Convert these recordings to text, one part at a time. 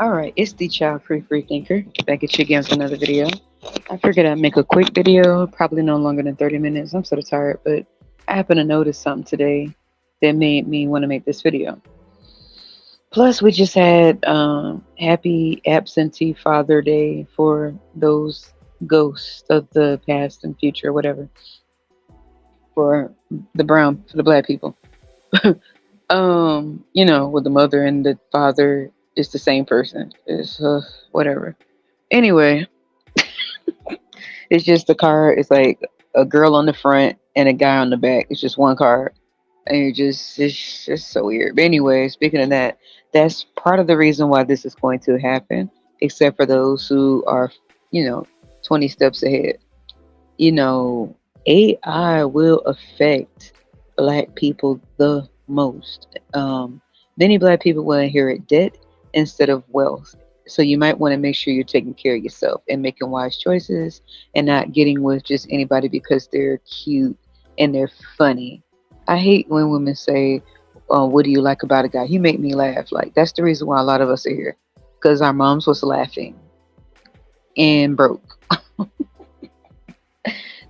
Alright, it's the Child Free Thinker. Back at you again with another video. I figured I'd make a quick video, probably no longer than 30 minutes. I'm sort of tired, but I happened to notice something today that made me want to make this video. Plus, we just had Happy Absentee Father Day for those ghosts of the past and future, whatever, for for the black people. With the mother and the father is the same person. It's whatever. Anyway, it's just the card. It's like a girl on the front and a guy on the back. It's just one card, and it's just so weird. But anyway, speaking of that, that's part of the reason why this is going to happen. Except for those who are, you know, 20 steps ahead. You know, AI will affect black people the most. Many black people will inherit debt instead of wealth. So you might want to make sure you're taking care of yourself and making wise choices and not getting with just anybody because they're cute and they're funny. I hate when women say, what do you like about a guy? He make me laugh. Like, that's the reason why a lot of us are here. Because our moms was laughing and broke.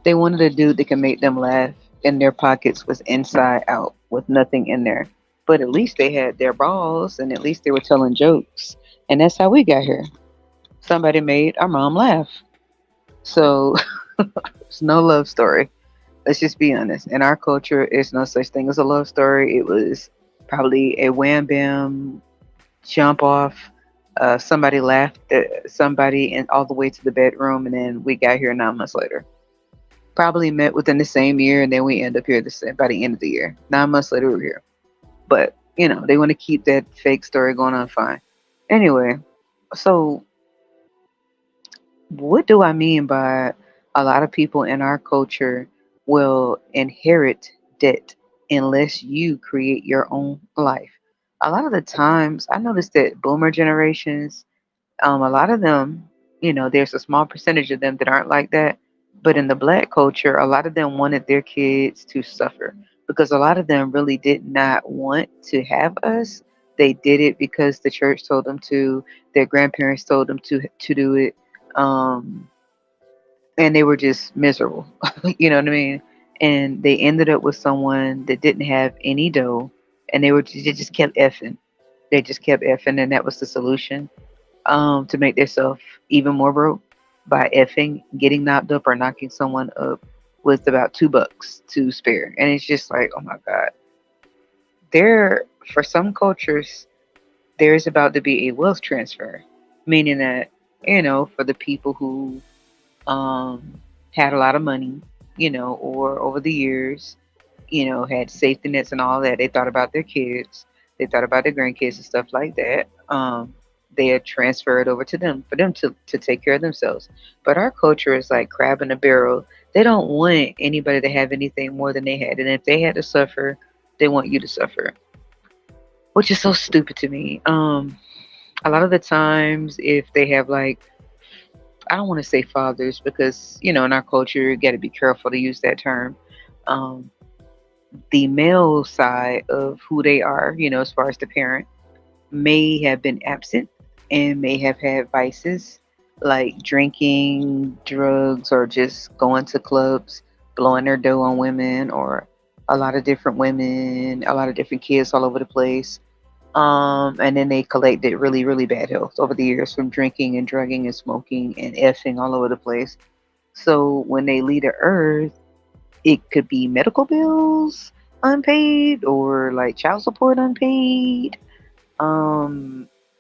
They wanted a dude that can make them laugh, and their pockets was inside out with nothing in there. But at least they had their balls, and at least they were telling jokes. And that's how we got here. Somebody made our mom laugh. So it's no love story. Let's just be honest. In our culture, it's no such thing as a love story. It was probably a wham bam jump off. Somebody laughed at somebody and all the way to the bedroom, and then we got here 9 months later. Probably met within the same year, and then we end up here by the end of the year. 9 months later, we're here. But they want to keep that fake story going on. Fine. Anyway, so what do I mean by a lot of people in our culture will inherit debt unless you create your own life? A lot of the times, I noticed that boomer generations, a lot of them, there's a small percentage of them that aren't like that. But in the black culture, a lot of them wanted their kids to suffer because a lot of them really did not want to have us. They did it because the church told them to, their grandparents told them to do it, um, and they were just miserable. You know what I mean? And they ended up with someone that didn't have any dough, and they just kept effing. They just kept effing, and that was the solution, to make themselves even more broke by effing, getting knocked up or knocking someone up with about $2 to spare. And it's just like, oh my God. There, for some cultures, there is about to be a wealth transfer, meaning that, for the people who had a lot of money, or over the years, had safety nets and all that, they thought about their kids, they thought about their grandkids and stuff like that. They had transferred over to them for them to take care of themselves. But our culture is like crab in a barrel. They don't want anybody to have anything more than they had. And if they had to suffer, they want you to suffer, which is so stupid to me. A lot of the times, if they have like, I don't want to say fathers because, in our culture, you got to be careful to use that term. Um, the male side of who they are, as far as the parent, may have been absent and may have had vices like drinking, drugs, or just going to clubs, blowing their dough on women, or a lot of different women, a lot of different kids all over the place. And then they collected really, really bad health over the years from drinking and drugging and smoking and effing all over the place. So when they leave the earth, it could be medical bills unpaid or like child support unpaid.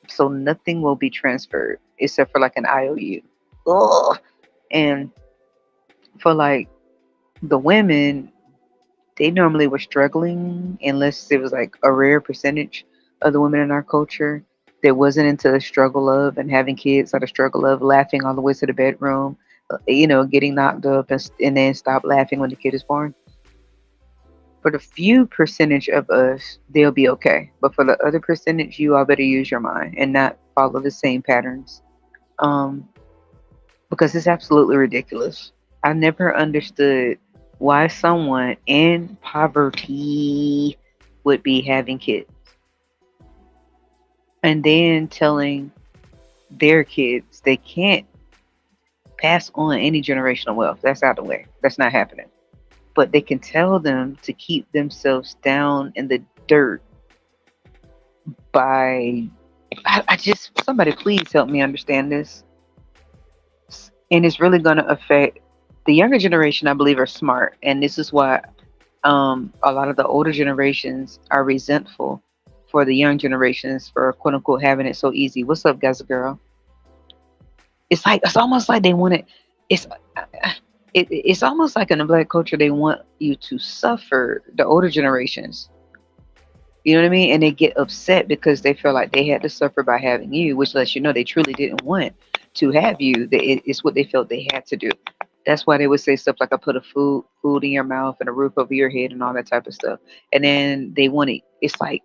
So nothing will be transferred except for like an IOU. Ugh. And for like the women, they normally were struggling unless it was like a rare percentage of the women in our culture that wasn't into the struggle of and having kids or the struggle of laughing all the way to the bedroom, getting knocked up and then stop laughing when the kid is born. For the few percentage of us, they'll be okay. But for the other percentage, you all better use your mind and not follow the same patterns. Um, because it's absolutely ridiculous. I never understood why someone in poverty would be having kids and then telling their kids. They can't pass on any generational wealth. That's out of the way. That's not happening. But they can tell them to keep themselves down in the dirt by, I just, somebody please help me understand this. And it's really going to affect the younger generation. I believe are smart. And this is why a lot of the older generations are resentful for the young generations for quote unquote having it so easy. What's up, guys, girl? It's like, it's almost like they want it. It's it's almost like in the black culture they want you to suffer, the older generations. You know what I mean? And they get upset because they feel like they had to suffer by having you, which lets you know they truly didn't want to have you. It's what they felt they had to do. That's why they would say stuff like, "I put a food in your mouth and a roof over your head and all that type of stuff." And then they want it. It's like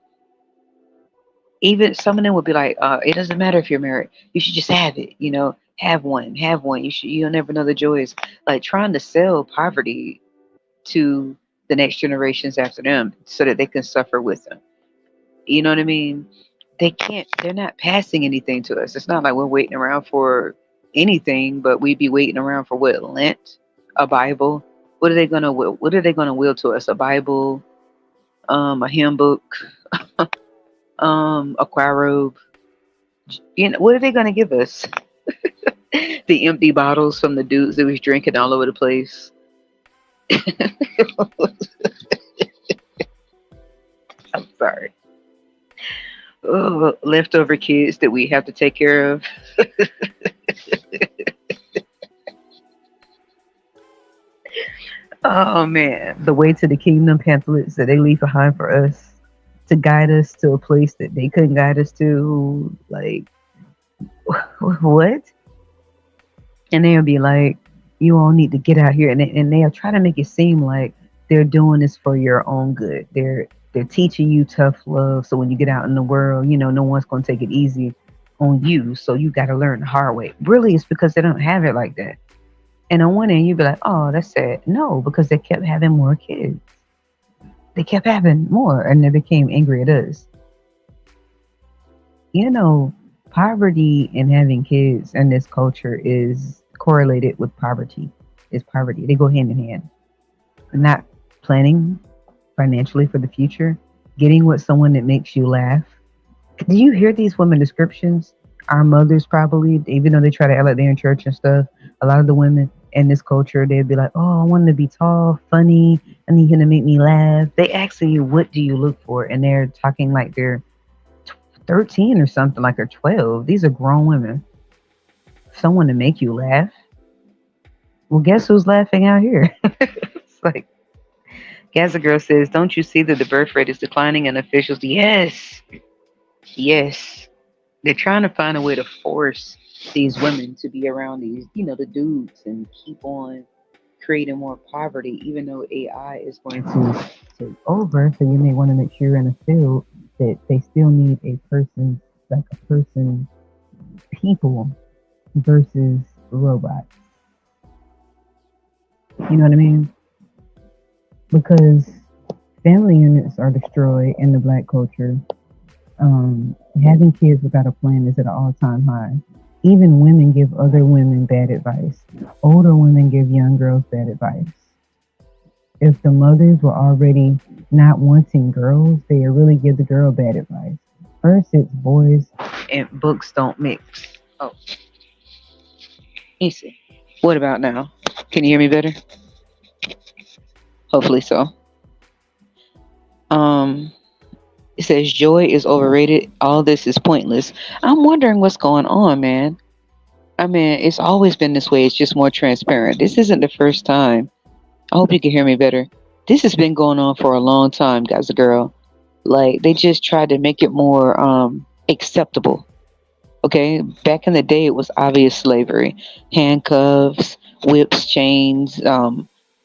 even some of them would be like, "It doesn't matter if you're married. You should just have it. You know, have one, have one. You should. You'll never know the joys." Like trying to sell poverty to the next generations after them so that they can suffer with them. You know what I mean? They can't, they're not passing anything to us. It's not like we're waiting around for anything, but we'd be waiting around for what, Lent, a Bible. What are they gonna will? What are they gonna will to us? A Bible, a hymn book, a choir robe. You know, what are they gonna give us? The empty bottles from the dudes that was drinking all over the place. I'm sorry. Oh, leftover kids that we have to take care of. Oh man, the way to the kingdom pamphlets that they leave behind for us to guide us to a place that they couldn't guide us to. Like, what? And they'll be like, "You all need to get out here," and they'll try to make it seem like they're doing this for your own good. They're teaching you tough love, so when you get out in the world, you know no one's gonna take it easy on you. So you got to learn the hard way. Really, it's because they don't have it like that. And on one end, you'd be like, "Oh, that's sad." No, because they kept having more kids. They kept having more, and they became angry at us. You know, poverty and having kids in this culture is correlated with poverty. Is poverty. They go hand in hand. Not planning financially for the future, getting with someone that makes you laugh. Do you hear these women descriptions? Our mothers probably, even though they try to act like they're in church and stuff, a lot of the women in this culture, they'd be like, "Oh, I want to be tall, funny, I need him to make me laugh." They asking you, "What do you look for?" And they're talking like they're 13 or something, like they're 12. These are grown women. Someone to make you laugh. Well, guess who's laughing out here? It's like, Gaza Girl says, "Don't you see that the birth rate is declining and officials?" Yes, yes. They're trying to find a way to force these women to be around these, the dudes and keep on creating more poverty, even though AI is going to take over. So you may want to make sure you're in a field that they still need a person, like a person, people versus robots. You know what I mean? Because family units are destroyed in the black culture. Having kids without a plan is at an all-time high. Even women give other women bad advice. Older women give young girls bad advice. If the mothers were already not wanting girls, they really give the girl bad advice. First, it's boys and books don't mix. Oh, easy. What about now? Can you hear me better? Hopefully so. Um, it says joy is overrated. All this is pointless. I'm wondering what's going on, man. I mean, it's always been this way. It's just more transparent. This isn't the first time. I hope you can hear me better. This has been going on for a long time, guys and girl. Like they just tried to make it more acceptable. Okay, back in the day, it was obvious slavery, handcuffs, whips, chains,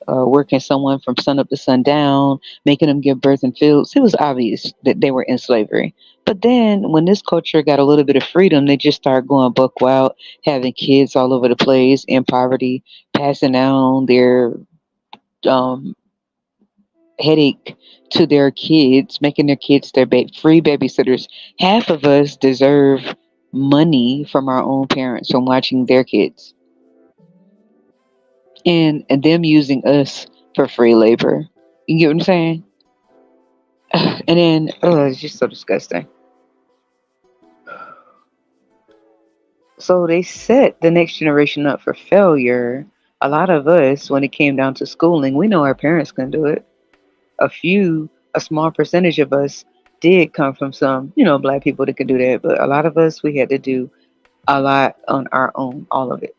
working someone from sun up to sundown, making them give birth in fields. It was obvious that they were in slavery. But then, when this culture got a little bit of freedom, they just started going buck wild, having kids all over the place, in poverty, passing down their um, headache to their kids, making their kids their free babysitters. Half of us deserve. money from our own parents from watching their kids, and them using us for free labor. You get what I'm saying? And then, oh, it's just so disgusting. So they set the next generation up for failure. A lot of us, when it came down to schooling, we know our parents couldn't do it. A small percentage of us did come from some, black people that could do that. But a lot of us, we had to do a lot on our own, all of it.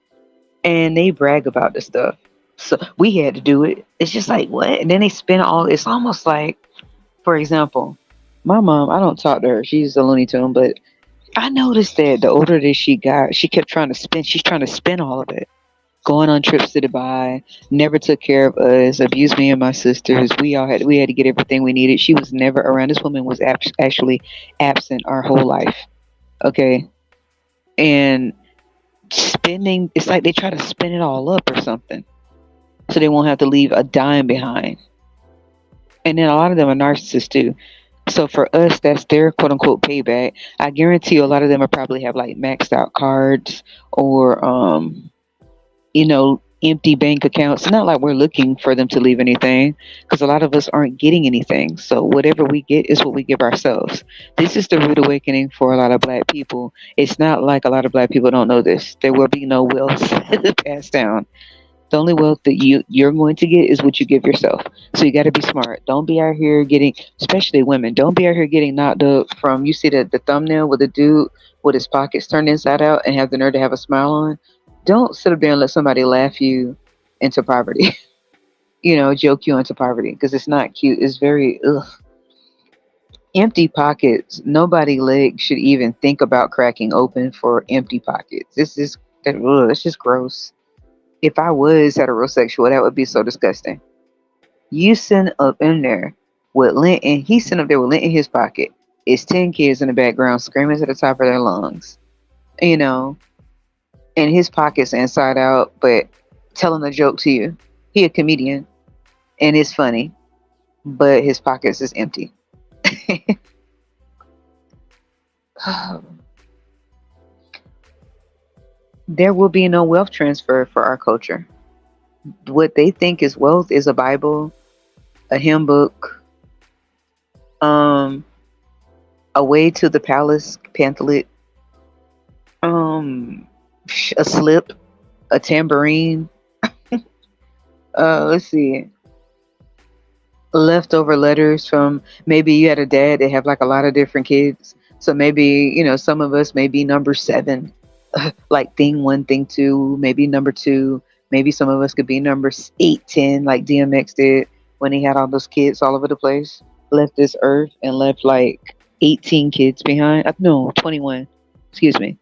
And they brag about this stuff. So we had to do it. It's just like, what? And then they spin all, it's almost like, for example, my mom, I don't talk to her. She's a Looney Tune, but I noticed that the older that she got, she kept trying to spend. She's trying to spend all of it, going on trips to Dubai. Never took care of us. Abused me and my sisters. We had to get everything we needed. She was never around. This woman was actually absent our whole life. Okay, and spending. It's like they try to spend it all up or something, so they won't have to leave a dime behind. And then a lot of them are narcissists too. So for us, that's their quote unquote payback. I guarantee you a lot of them will probably have like maxed out cards or empty bank accounts. It's not like we're looking for them to leave anything because a lot of us aren't getting anything. So whatever we get is what we give ourselves. This is the rude awakening for a lot of black people. It's not like a lot of black people don't know this. There will be no wealth passed down. The only wealth that you're going to get is what you give yourself. So you got to be smart. Don't be out here getting, especially women. Don't be out here getting knocked up from. You see the thumbnail with the dude with his pockets turned inside out and have the nerve to have a smile on. Don't sit up there and let somebody laugh you into poverty. Joke you into poverty because it's not cute. It's very ugh. Empty pockets. Nobody leg should even think about cracking open for empty pockets. It's just gross. If I was heterosexual, that would be so disgusting. You sitting up in there with lint, and he's sitting up there with lint in his pocket. It's 10 kids in the background screaming to the top of their lungs, you know, and his pocket's inside out, but telling a joke to you. He a comedian, and it's funny, but his pockets is empty. There will be no wealth transfer for our culture. What they think is wealth is a Bible, a hymn book, um, a way to the palace pamphlet, um, a slip, a tambourine. Let's see, leftover letters from maybe you had a dad that have like a lot of different kids. So maybe some of us may be number seven, like thing one, thing two, maybe number two. Maybe some of us could be numbers 8, 10, like DMX did when he had all those kids all over the place. Left this earth and left like 18 kids behind. No, 21. Excuse me.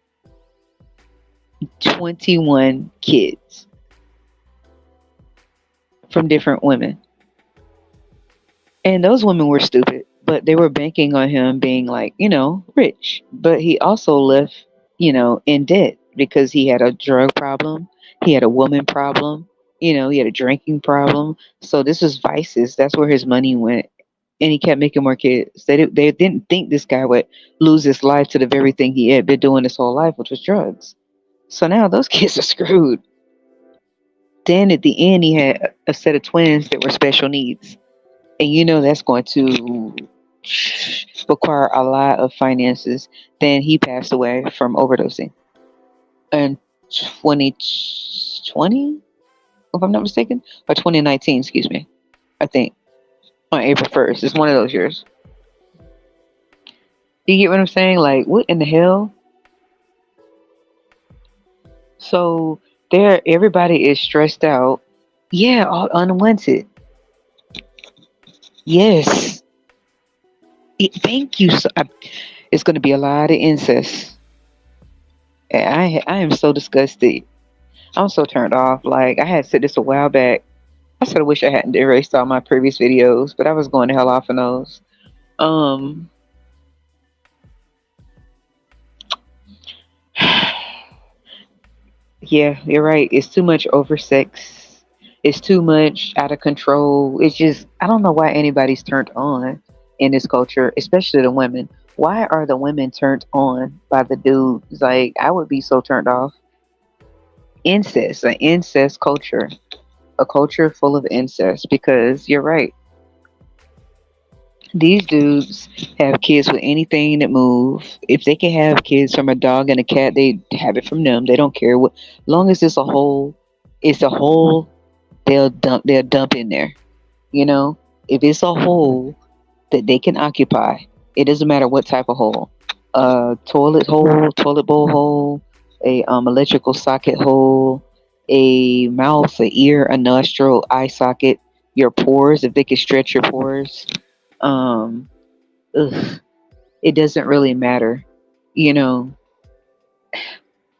21 kids from different women. And those women were stupid, but they were banking on him being like, rich. But he also left, in debt because he had a drug problem. He had a woman problem. He had a drinking problem. So this was vices. That's where his money went. And he kept making more kids. They didn't think this guy would lose his life to the very thing he had been doing his whole life, which was drugs. So now those kids are screwed. Then at the end, he had a set of twins that were special needs. And that's going to require a lot of finances. Then he passed away from overdosing in 2020, if I'm not mistaken, or 2019, excuse me. I think on April 1st. It's one of those years. You get what I'm saying? Like, what in the hell? So everybody is stressed out. Yeah, all unwanted. Yes. Thank you. It's going to be a lot of incest. I am so disgusted. I'm so turned off. Like, I had said this a while back. I sort of wish I hadn't erased all my previous videos, but I was going to hell off in those. Um, yeah, you're right. It's too much oversex. It's too much out of control. It's just, I don't know why anybody's turned on in this culture, especially the women. Why are the women turned on by the dudes? Like, I would be so turned off. Incest, an incest culture, a culture full of incest. Because you're right, these dudes have kids with anything that move. If they can have kids from a dog and a cat, they have it from them. They don't care what, long as it's a hole, it's a hole. They'll dump in there. You know, if it's a hole that they can occupy, it doesn't matter what type of hole. A toilet hole, toilet bowl hole, a electrical socket hole, a mouth, a ear, a nostril, eye socket, your pores, if they can stretch your pores. Um, ugh, it doesn't really matter, you know.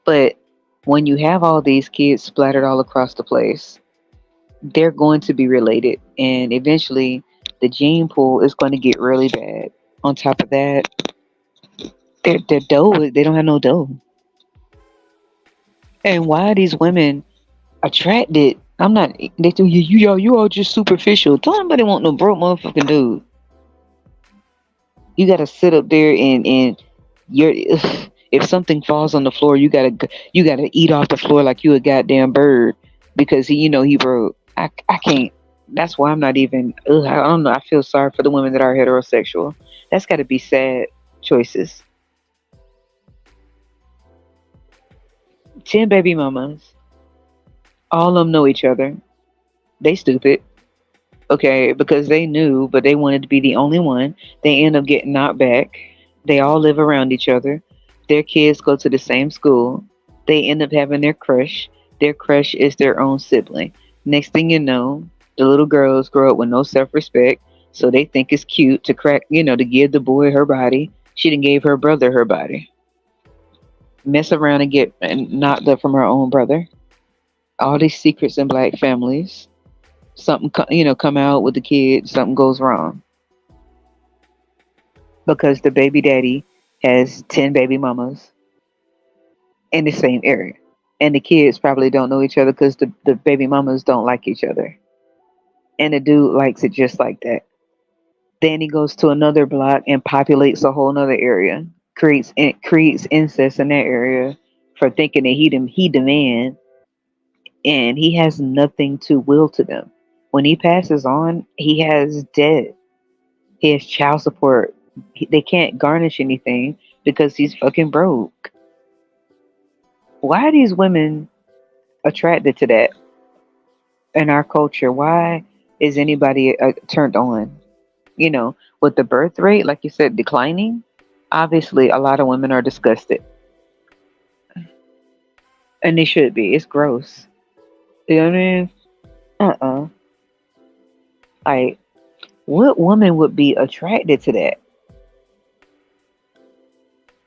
But when you have all these kids splattered all across the place, they're going to be related, and eventually the gene pool is going to get really bad. On top of that, their dough, they don't have no dough. And why are these women attracted? I'm not. They do you all just superficial. Don't nobody want no broke motherfucking dude. You gotta sit up there and you're. If something falls on the floor, you gotta eat off the floor like you a goddamn bird because he broke. I can't. That's why I'm not even. I don't know. I feel sorry for the women that are heterosexual. That's got to be sad choices. 10 baby mamas. All of them know each other. They stupid. Okay, because they knew, but they wanted to be the only one. They end up getting knocked back. They all live around each other. Their kids go to the same school. They end up having their crush. Their crush is their own sibling. Next thing you know, the little girls grow up with no self respect, so they think it's cute to to give the boy her body. She didn't gave her brother her body. Mess around and get knocked up from her own brother. All these secrets in black families. Something come out with the kid, something goes wrong because the baby daddy has 10 baby mamas in the same area, and the kids probably don't know each other because the baby mamas don't like each other, and the dude likes it just like that. Then he goes to another block and populates a whole nother area, creates incest in that area for thinking that he the man, and he has nothing to will to them. When he passes on, he has debt. He has child support. They can't garnish anything because he's fucking broke. Why are these women attracted to that in our culture? Why is anybody turned on? With the birth rate, like you said, declining, obviously a lot of women are disgusted. And they should be. It's gross. You know what I mean? Uh-uh. Like, what woman would be attracted to that?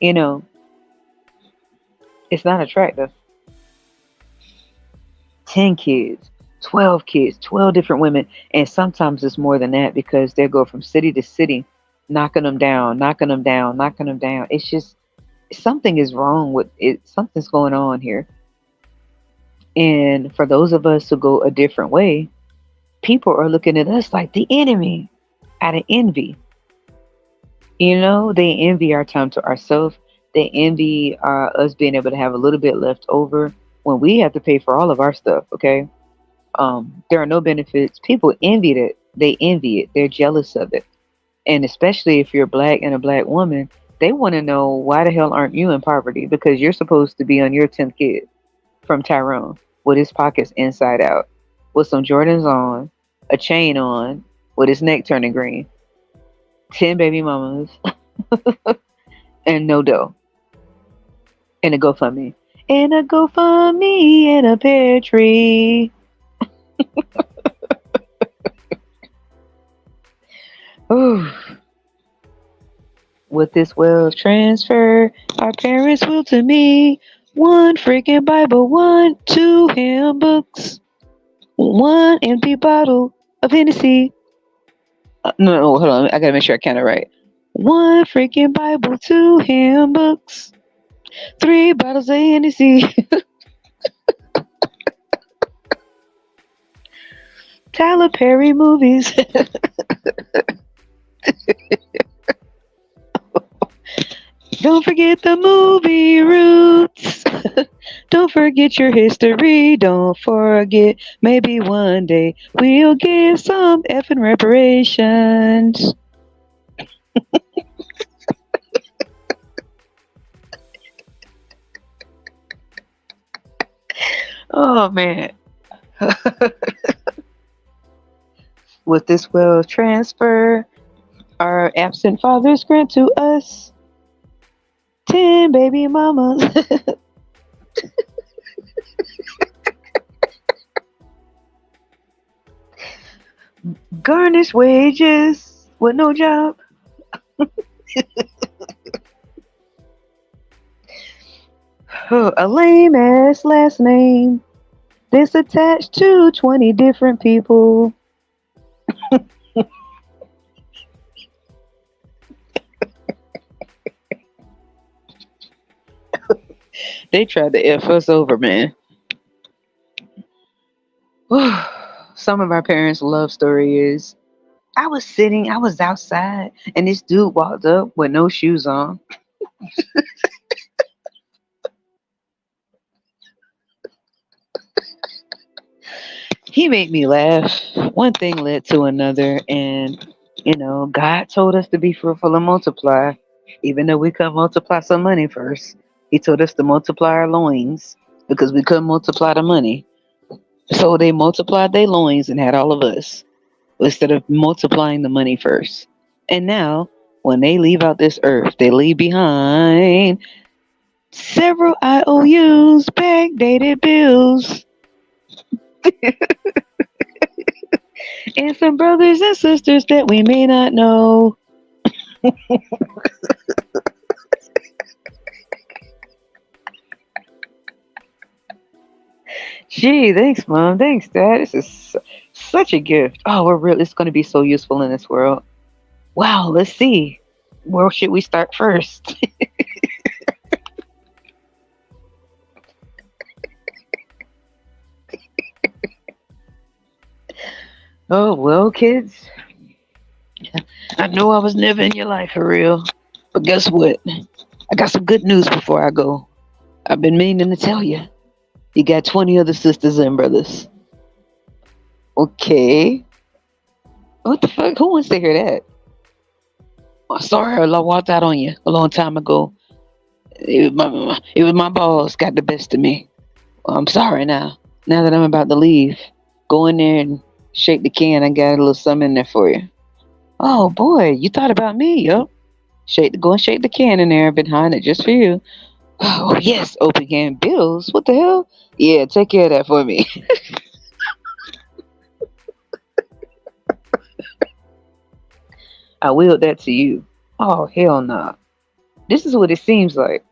You know, it's not attractive. 10 kids, 12 kids, 12 different women. And sometimes it's more than that because they go from city to city, knocking them down, knocking them down, knocking them down. It's just something is wrong with it. Something's going on here. And for those of us who go a different way, people are looking at us like the enemy out of envy. They envy our time to ourselves. They envy us being able to have a little bit left over when we have to pay for all of our stuff. Okay, there are no benefits. People envy it. They envy it. They're jealous of it, and especially if you're black and a black woman, they want to know why the hell aren't you in poverty? Because you're supposed to be on your 10th kid from Tyrone with his pockets inside out, with some Jordans on, a chain on, with his neck turning green, 10 baby mamas, and no dough. And a GoFundMe. And a GoFundMe and a pear tree. Ooh. With this wealth transfer, our parents will to me one freaking Bible, 2 hymn books, one empty bottle of Hennessy. No, hold on. I gotta make sure I count it right. One freaking Bible, 2 hymn books, 3 bottles of Hennessy. Tyler Perry movies. Don't forget the movie roots. Don't forget your history. Don't forget. Maybe one day we'll give some effing reparations. Oh man. With this wealth transfer, our absent fathers grant to us 10 baby mamas. Garnish wages with no job. A lame ass last name. This attached to 20 different people. They tried to F us over, man. Some of our parents' love story is I was outside, and this dude walked up with no shoes on. He made me laugh. One thing led to another, and God told us to be fruitful and multiply. Even though we couldn't multiply some money first, He told us to multiply our loins because we couldn't multiply the money. So they multiplied their loins and had all of us instead of multiplying the money first. And now, when they leave out this earth, they leave behind several IOUs, backdated bills, and some brothers and sisters that we may not know. Gee, thanks, Mom. Thanks, Dad. This is such a gift. Oh, we're real. It's going to be so useful in this world. Wow, let's see. Where should we start first? Oh, well, kids, I know I was never in your life for real. But guess what? I got some good news before I go. I've been meaning to tell you. You got 20 other sisters and brothers. Okay. What the fuck? Who wants to hear that? Oh, sorry, I walked out on you a long time ago. It was my boss got the best of me. Well, I'm sorry now. Now that I'm about to leave, go in there and shake the can. I got a little something in there for you. Oh boy, you thought about me, yo. Go and shake the can in there behind it just for you. Oh yes, open can bills. What the hell? Yeah, take care of that for me. I willed that to you. Oh hell no. Nah. This is what it seems like.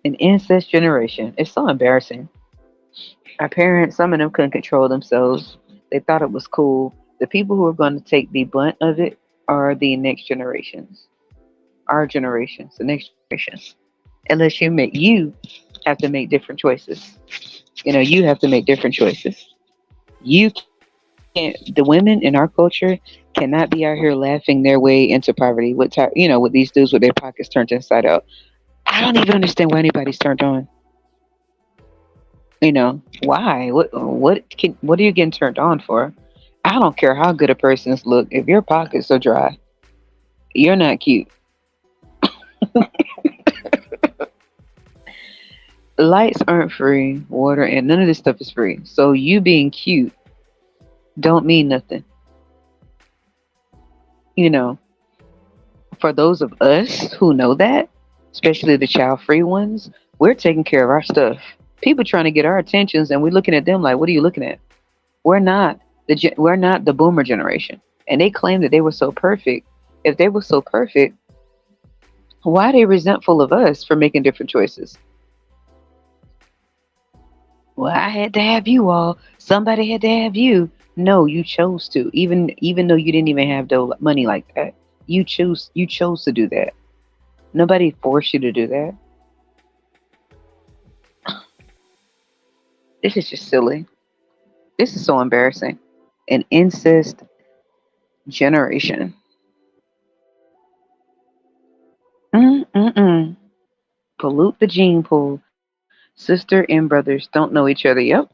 An incest generation. It's so embarrassing. Our parents, some of them couldn't control themselves. They thought it was cool. The people who are going to take the brunt of it are the next generations. Our generations, the next generations. Unless you have to make different choices. You have to make different choices. You can't. The women in our culture cannot be out here laughing their way into poverty with these dudes with their pockets turned inside out. I don't even understand why anybody's turned on. Why? What are you getting turned on for? I don't care how good a person's look. If your pockets are dry, you're not cute. Lights aren't free, water and none of this stuff is free. So you being cute don't mean nothing. You know, for those of us who know that, especially the child free ones, we're taking care of our stuff. People trying to get our attentions and we're looking at them like, what are you looking at? We're not the boomer generation. And they claim that they were so perfect. If they were so perfect, why are they resentful of us for making different choices? Well, I had to have you all. Somebody had to have you. No, you chose to. Even though you didn't even have the money like that. You chose to do that. Nobody forced you to do that. This is just silly. This is so embarrassing. An incest generation. pollute the gene pool. Sister and brothers don't know each other. Yep.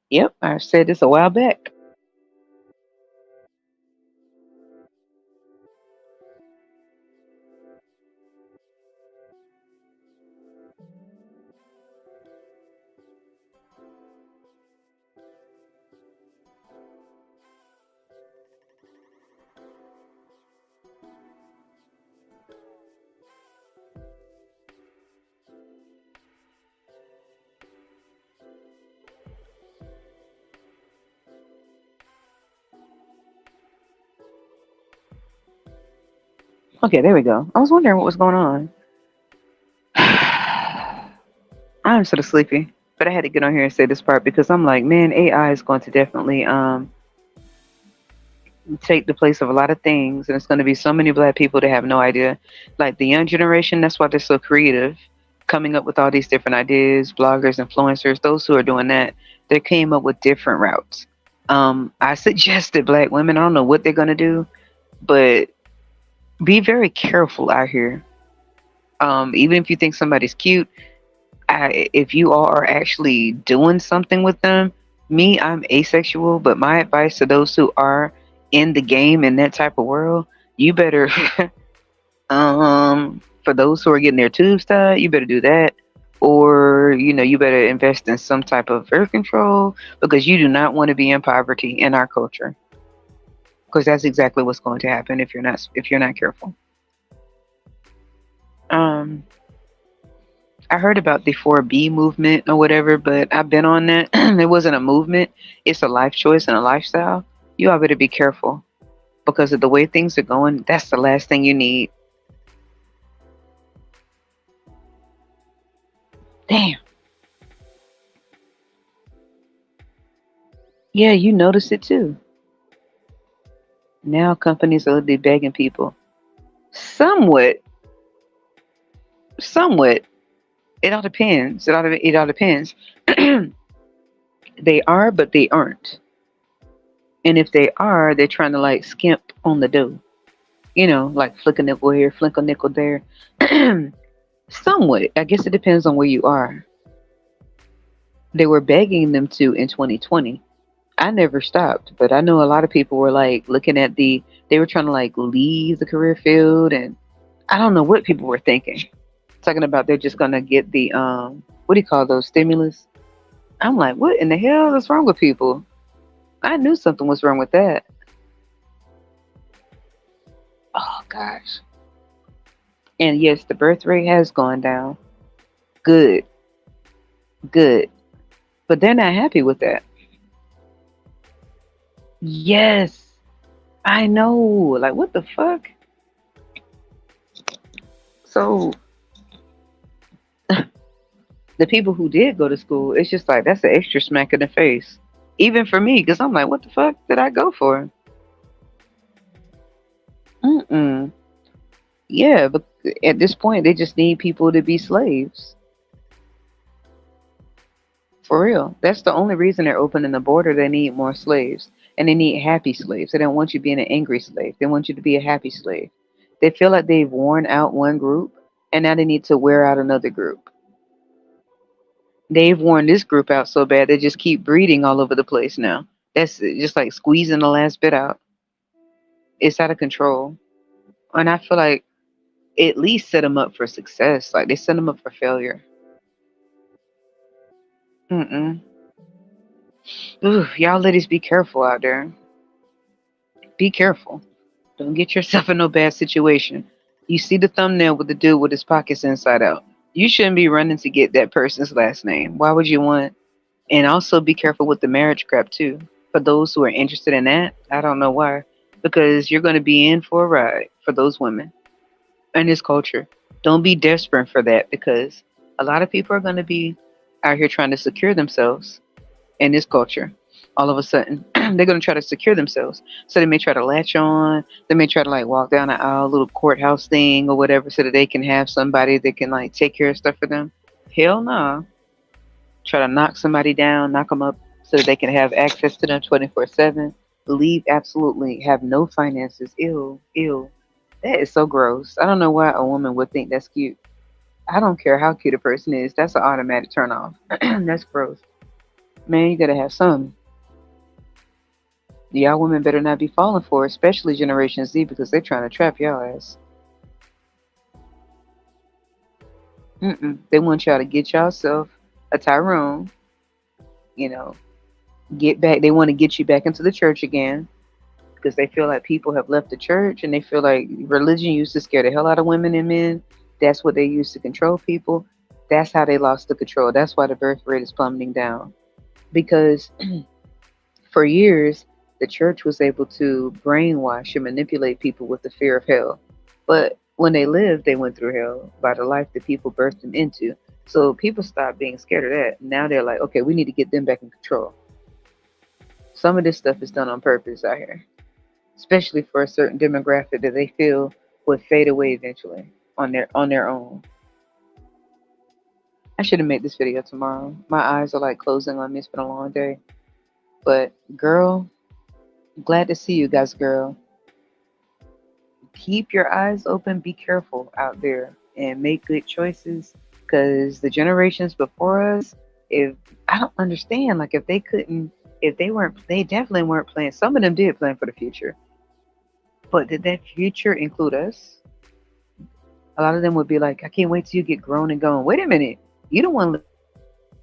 Yep. I said this a while back. Okay, there we go. I was wondering what was going on. I'm sort of sleepy, but I had to get on here and say this part because I'm like, man, AI is going to definitely take the place of a lot of things, and it's going to be so many black people that have no idea. Like the young generation, that's why they're so creative, coming up with all these different ideas. Bloggers, influencers, those who are doing that, they came up with different routes. I suggested black women. I don't know what they're going to do, but be very careful out here. Even if you think somebody's cute, if you are actually doing something with them, me, I'm asexual, but my advice to those who are in the game in that type of world, you better, for those who are getting their tubes tied, you better do that. Or, you better invest in some type of birth control because you do not want to be in poverty in our culture. Because that's exactly what's going to happen if you're not careful. Um, I heard about the 4B movement or whatever, but I've been on that. It wasn't a movement, it's a life choice and a lifestyle. You all better be careful because of the way things are going. That's the last thing you need. Damn. Yeah, you notice it too. Now companies are literally begging people. Somewhat, somewhat. It all depends. It all depends. They are, but they aren't. And if they are, they're trying to like skimp on the dough. Like flick a nickel here, flick a nickel there. Somewhat. I guess it depends on where you are. They were begging them to in 2020. I never stopped, but I know a lot of people were like looking at they were trying to like leave the career field, and I don't know what people were thinking. Talking about they're just gonna get the what do you call those, stimulus? I'm like, what in the hell is wrong with people? I knew something was wrong with that. Oh gosh. And yes, the birth rate has gone down. Good, good. But they're not happy with that. Yes, I know. Like, what the fuck? So, the people who did go to school, it's just like, that's an extra smack in the face. Even for me, because I'm like, what the fuck did I go for? Mm-mm. Yeah, but at this point, they just need people to be slaves. For real. That's the only reason they're opening the border. They need more slaves. And they need happy slaves. They don't want you being an angry slave. They want you to be a happy slave. They feel like they've worn out one group and now they need to wear out another group. They've worn this group out so bad they just keep breeding all over the place now. That's just like squeezing the last bit out. It's out of control. And I feel like at least set them up for success. Like they set them up for failure. Mm-mm. Ooh, y'all ladies be careful out there. Be careful. Don't get yourself in no bad situation. You see the thumbnail with the dude with his pockets inside out. You shouldn't be running to get that person's last name. Why would you want? And also be careful with the marriage crap too. For those who are interested in that, I don't know why. Because you're going to be in for a ride for those women and this culture. Don't be desperate for that because a lot of people are going to be out here trying to secure themselves in this culture. All of a sudden, they're going to try to secure themselves. So they may try to latch on. They may try to like walk down the aisle, little courthouse thing or whatever, so that they can have somebody that can like take care of stuff for them. Hell no. Try to knock somebody down, knock them up, so that they can have access to them 24/7. Leave absolutely, have no finances. Ew, ew. That is so gross. I don't know why a woman would think that's cute. I don't care how cute a person is. That's an automatic turn off. That's gross. Man, you gotta have some. Y'all women better not be falling for it, especially Generation Z, because they're trying to trap y'all ass. They want y'all to get yourself a Tyrone, you know, get back. They want to get you back into the church again because they feel like people have left the church and they feel like religion used to scare the hell out of women and men. That's what they used to control people. That's how they lost the control. That's why the birth rate is plummeting down because for years, the church was able to brainwash and manipulate people with the fear of hell. But when they lived, they went through hell by the life that people birthed them into. So people stopped being scared of that. Now they're like, okay, we need to get them back in control. Some of this stuff is done on purpose out here, especially for a certain demographic that they feel would fade away eventually on their own. I should have made this video tomorrow. My eyes are like closing on me. It's been a long day. But girl, glad to see you guys, girl. Keep your eyes open, be careful out there, and make good choices. Because the generations before us, if I don't understand, like if they couldn't, if they weren't, they definitely weren't planning. Some of them did plan for the future, but did that future include us? A lot of them would be like, I can't wait till you get grown and gone. Wait a minute, you don't want to live your life like that.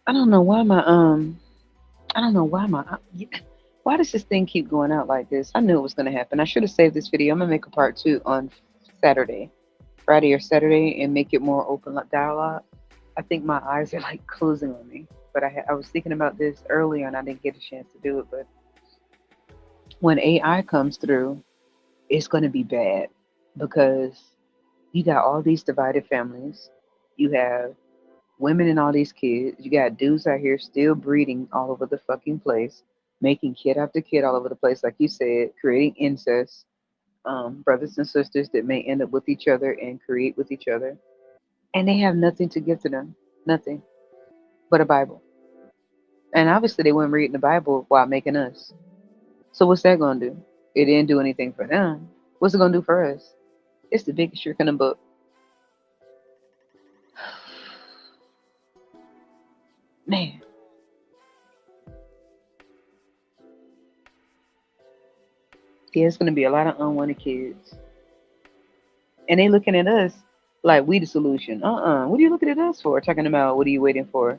I don't know why my I don't know why my why does this thing keep going out like this? I knew it was gonna happen. I should have saved this video. I'm gonna make a part two on Saturday, Friday or Saturday, and make it more open like dialogue. I think my eyes are like closing on me. But I was thinking about this earlier and I didn't get a chance to do it. But when AI comes through, it's gonna be bad because you got all these divided families. You have women and all these kids. You got dudes out here still breeding all over the fucking place, making kid after kid all over the place, like you said, creating incest, brothers and sisters that may end up with each other and create with each other. And they have nothing to give to them. Nothing but a Bible. And obviously they weren't reading the Bible while making us. So what's that gonna do? It didn't do anything for them. What's it gonna do for us? It's the biggest trick in the book. Man, yeah, it's gonna be a lot of unwanted kids. And they looking at us like we the solution. What are you looking at us for? Talking about what are you waiting for?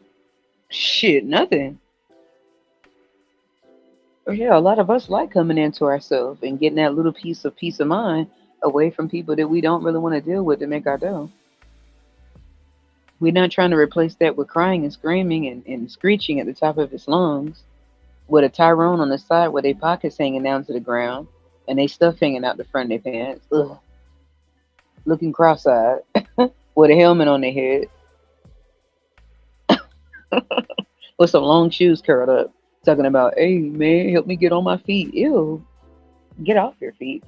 Shit, nothing. Or yeah, a lot of us like coming into ourselves and getting that little piece of peace of mind away from people that we don't really want to deal with to make our dough. We're not trying to replace that with crying and screaming and screeching at the top of its lungs with a Tyrone on the side with their pockets hanging down to the ground and they stuff hanging out the front of their pants. Ugh, looking cross-eyed with a helmet on their head with some long shoes curled up, talking about, hey man, help me get on my feet. Ew, get off your feet.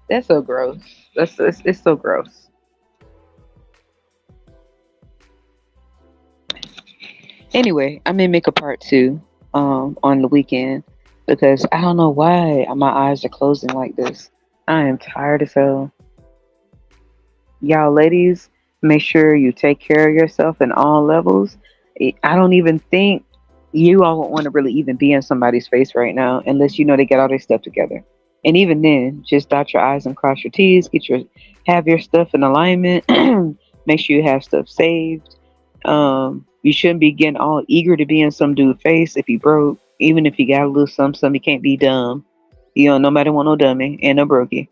That's so gross. It's so gross. Anyway, I may make a part two on the weekend because I don't know why my eyes are closing like this. I am tired as hell. Y'all ladies, make sure you take care of yourself in all levels. I don't even think you all would want to really even be in somebody's face right now unless you know they get all their stuff together. And even then, just dot your I's and cross your T's. Have your stuff in alignment. Make sure you have stuff saved. You shouldn't be getting all eager to be in some dude's face if he broke. Even if you got a little something, you can't be dumb. You know, nobody want no dummy and no brokey.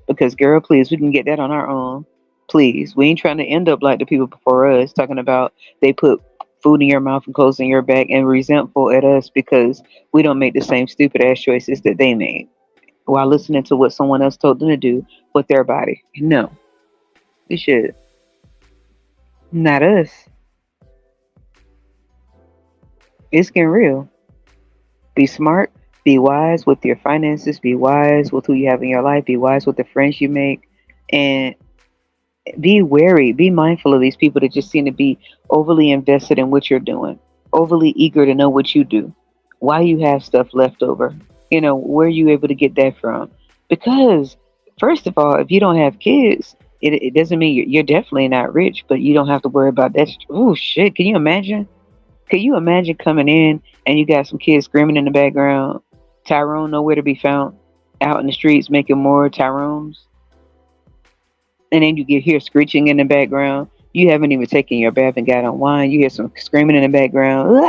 Because girl, please, we can get that on our own. Please, we ain't trying to end up like the people before us, talking about they put food in your mouth and clothes in your back and resentful at us because we don't make the same stupid ass choices that they made. while listening to what someone else told them to do with their body. No, we should. Not us. It's getting real. Be smart. Be wise with your finances. Be wise with who you have in your life. Be wise with the friends you make. And be wary. Be mindful of these people that just seem to be overly invested in what you're doing, overly eager to know what you do, why you have stuff left over. Where are you able to get that from? Because, first of all, if you don't have kids, it doesn't mean you're definitely not rich, but you don't have to worry about that. Oh, shit. Can you imagine? Can you imagine coming in and you got some kids screaming in the background? Tyrone nowhere to be found, out in the streets making more Tyrones. And then you get hear screeching in the background. You haven't even taken your bath and got on wine. You hear some screaming in the background.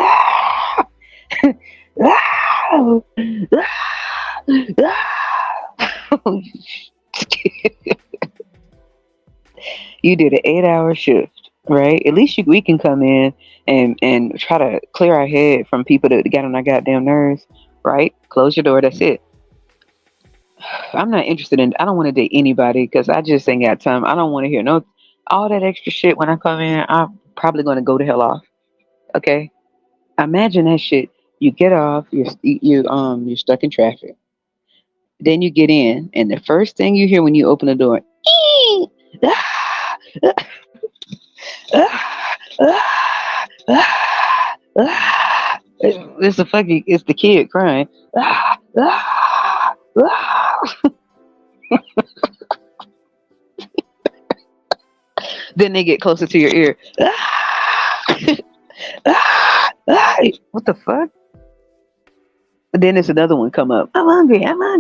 You did an 8-hour shift, right? At least we can come in and try to clear our head from people that got on our goddamn nerves, right? Close your door. That's it. I'm not interested in. I don't want to date anybody because I just ain't got time. I don't want to hear no all that extra shit when I come in. I'm probably going to go the hell off. Okay. Imagine that shit. You get off. You're stuck in traffic. Then you get in, and the first thing you hear when you open the door, it's the kid crying. Then they get closer to your ear. What the fuck? Then there's another one come up. I'm hungry. Ma,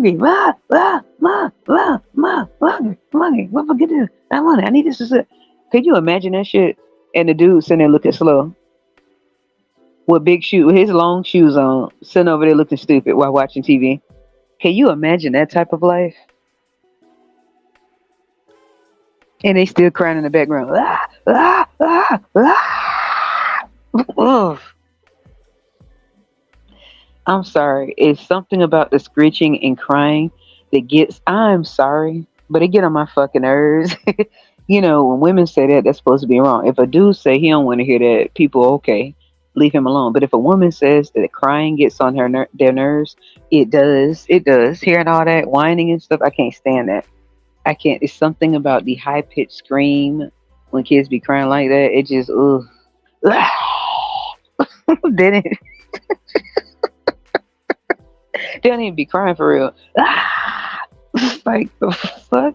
ma, ma, ma, ma, I'm hungry. What forget this? I want it. I need this. Can you imagine that shit? And the dude sitting there looking slow with with his long shoes on, sitting over there looking stupid while watching TV. Can you imagine that type of life? And they still crying in the background. Ugh. I'm sorry. It's something about the screeching and crying that gets. I'm sorry, but it get on my fucking nerves. When women say that, that's supposed to be wrong. If a dude say he don't want to hear that, people okay, leave him alone. But if a woman says that crying gets on their nerves, it does. It does. Hearing all that whining and stuff, I can't stand that. I can't. It's something about the high pitched scream when kids be crying like that. It just ugh. Then it. They don't even be crying for real. Like the fuck?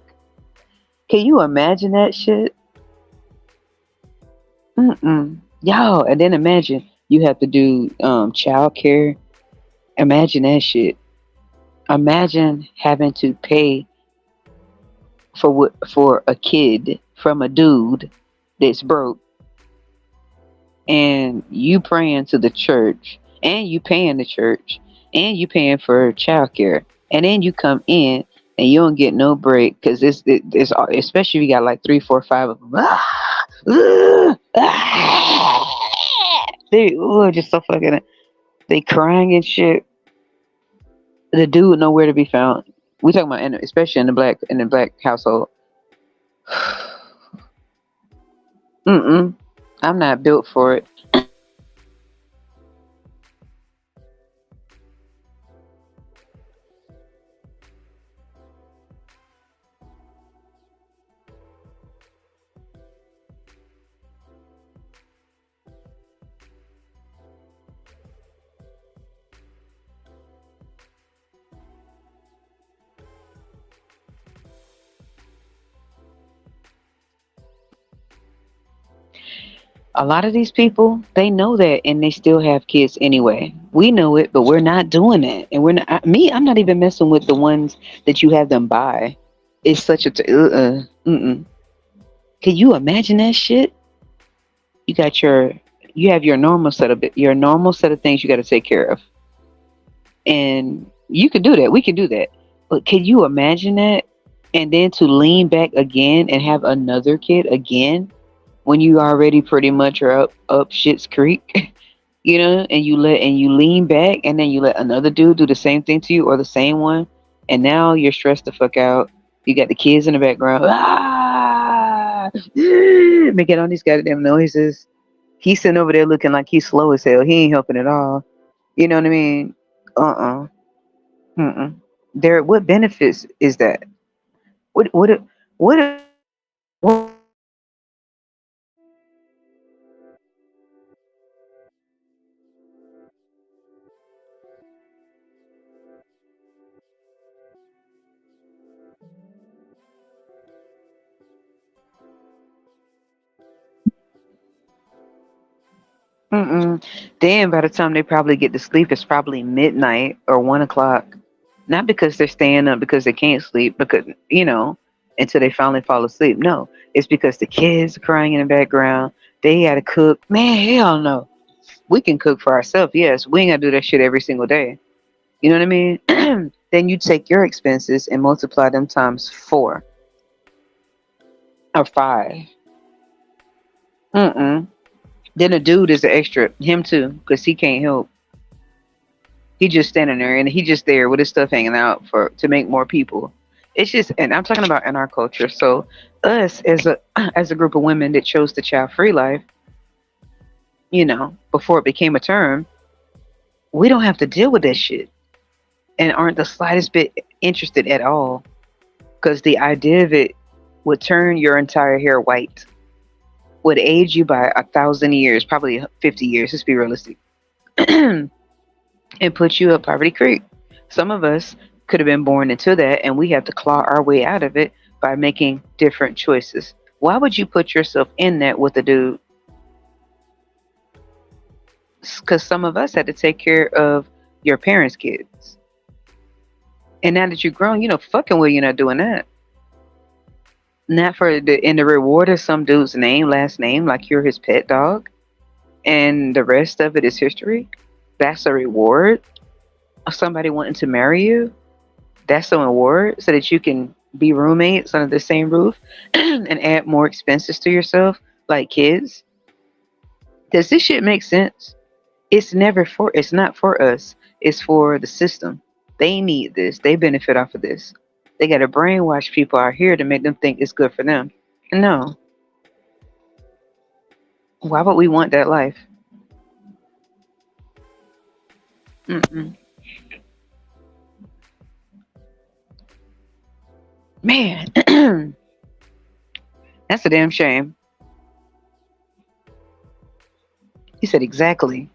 Can you imagine that shit? Yo, and then imagine you have to do child care. Imagine that shit. Imagine having to pay for a kid from a dude that's broke, and you praying to the church, and you paying the church, and you paying for childcare, and then you come in and you don't get no break because it's especially if you got like 3, 4, 5 of them. They just so fucking. They crying and shit. The dude nowhere to be found. We talking about especially in the black household. I'm not built for it. A lot of these people, they know that and they still have kids anyway. We know it, but we're not doing it. And we're not, I'm not even messing with the ones that you have them buy. It's such a, Can you imagine that shit? You got you have your normal set of things you got to take care of. And you can do that. We can do that. But can you imagine that? And then to lean back again and have another kid again when you already pretty much are up shit's creek, and you lean back and then you let another dude do the same thing to you or the same one, And now you're stressed the fuck out. You got the kids in the background, making all these goddamn noises. He's sitting over there looking like he's slow as hell. He ain't helping at all. You know what I mean? Uh-uh. Mm-mm. There. What benefits is that? What? What? What? What? Mm-mm. Then by the time they probably get to sleep, it's probably midnight or 1 o'clock. Not because they're staying up because they can't sleep, because until they finally fall asleep. No, it's because the kids are crying in the background. They gotta cook. Man, hell no. We can cook for ourselves. Yes, we ain't gotta do that shit every single day. You know what I mean? Then you take your expenses and multiply them times 4 or 5. Mm-mm. Then a dude is an extra. Him too, because he can't help. He just standing there and he just there with his stuff hanging out for to make more people. It's just, and I'm talking about in our culture. So us as a as a group of women that chose the child free life, before it became a term, we don't have to deal with that shit and aren't the slightest bit interested at all. Because the idea of it would turn your entire hair white, would age you by 1,000 years, probably 50 years. Let's be realistic. And put you up poverty creek. Some of us could have been born into that, and we have to claw our way out of it by making different choices. Why would you put yourself in that with a dude? Because some of us had to take care of your parents' kids. And now that you're grown, fucking well, you're not doing that. Not for the reward of some dude's name, last name, like you're his pet dog, and the rest of it is history. That's a reward of somebody wanting to marry you. That's an award so that you can be roommates under the same roof and add more expenses to yourself, like kids. Does this shit make sense? It's not for us. It's for the system. They need this. They benefit off of this. They got to brainwash people out here to make them think it's good for them. No. Why would we want that life? Mm-mm. Man, that's a damn shame. He said exactly.